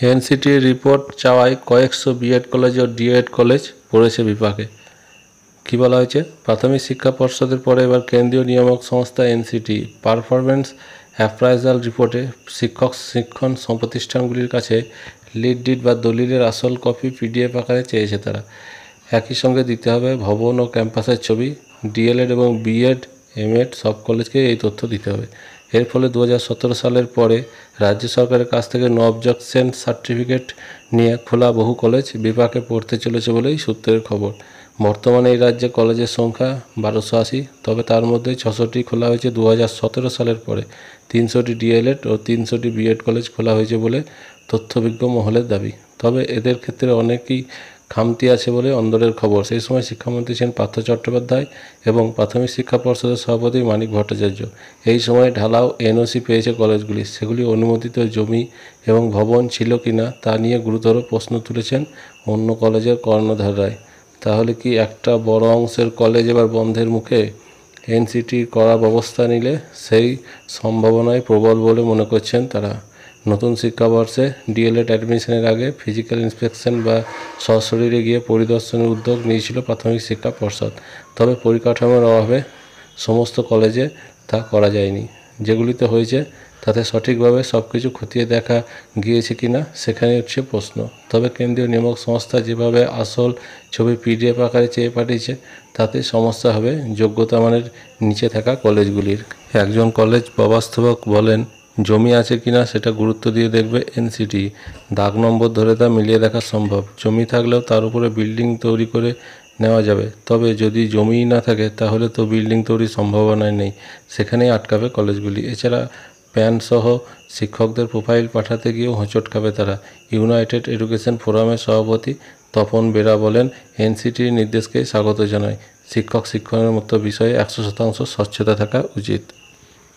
এনসিটির report চাওয়ায় কয়েকশো B Ed college ও DEd college পড়েছে বিপাকে। কী বলা হয়েছে? প্রাথমিক শিক্ষা পর্ষদের পরে এবার কেন্দ্রীয় নিয়ামক সংস্থা এনসিটি পারফরমেন্স অ্যাপ্রাইজাল রিপোর্টে শিক্ষণ প্রতিষ্ঠানগুলির কাছে লিড ডিড বা দলিলের আসল কপি পিডিএফ আকারে চেয়েছে তারা। একই সঙ্গে দিতে হবে ভবন ও ক্যাম্পাসের ছবি। ডিএলএড এবং বিএড এমএড সব কলেজকে এই তথ্য দিতে হবে। এর ফলে 2017 সালের পরে রাজ্য সরকারের কাছ থেকে নো অবজেকশন সার্টিফিকেট নিয়ে খোলা বহু কলেজ বিপাকে পড়তে চলেছে বলেই সূত্রের খবর। বর্তমানে এই রাজ্যে কলেজের সংখ্যা 1280, তবে তার মধ্যে 600টি খোলা হয়েছে 2017 সালের পরে। 300টি ডিএলএড ও 300টি বিএড কলেজ খোলা হয়েছে বলে তথ্যবিজ্ঞ মহলের দাবি। তবে এদের ক্ষেত্রে অনেকই খামতি আছে বলে অন্দরের খবর। সেই সময় শিক্ষামন্ত্রী ছিলেন পার্থ চট্টোপাধ্যায় এবং প্রাথমিক শিক্ষা পর্ষদের সভাপতি মানিক ভট্টাচার্য। এই সময় ঢালাও এনওসি পেয়েছে কলেজগুলি, সেগুলি অনুমোদিত জমি এবং ভবন ছিল কিনা তা নিয়ে গুরুতর প্রশ্ন তুলেছেন অন্য কলেজের কর্ণধাররাই। তাহলে কি একটা বড় অংশের কলেজ এবার বন্ধের মুখে? এনসিটি কড়া ব্যবস্থা নিলে সেই সম্ভাবনাই প্রবল বলে মনে করছেন তারা। নতুন শিক্ষাবর্ষে ডিএলএড অ্যাডমিশনের আগে ফিজিক্যাল ইন্সপেকশন বা সশরীরে গিয়ে পরিদর্শনের উদ্যোগ নিয়েছিল প্রাথমিক শিক্ষা পর্ষদ। তবে পরিকাঠামোর অভাবে সমস্ত কলেজে তা করা যায়নি। যেগুলিতে হয়েছে তাতে সঠিকভাবে সব কিছু খতিয়ে দেখা গিয়েছে কিনা সেখানে হচ্ছে প্রশ্ন। তবে কেন্দ্রীয় নিয়ামক সংস্থা যেভাবে আসল ছবি পিডিএফ আকারে চেয়ে পাঠিয়েছে তাতে সমস্যা হবে যোগ্যতা মানের নিচে থাকা কলেজগুলির। একজন কলেজ ব্যবস্থাপক বলেন, জমি আছে কিনা সেটা গুরুত্ব দিয়ে দেখবে এনসিটি। দাগ নম্বর ধরে তা মিলিয়ে দেখা সম্ভব। জমি থাকলেও তার উপরে বিল্ডিং তৈরি করে নেওয়া যাবে। তবে যদি জমিই না থাকে তাহলে তো বিল্ডিং তৈরির সম্ভাবনাই নেই, সেখানেই আটকাবে কলেজগুলি। এছাড়া প্যানসহ শিক্ষকদের প্রোফাইল পাঠাতে গিয়েও হোঁচট খাবে তারা। ইউনাইটেড এডুকেশন ফোরামের সভাপতি তপন বেরা বলেন, এনসিটির নির্দেশকে স্বাগত জানায়। শিক্ষণের মতো বিষয়ে 100% স্বচ্ছতা থাকা উচিত।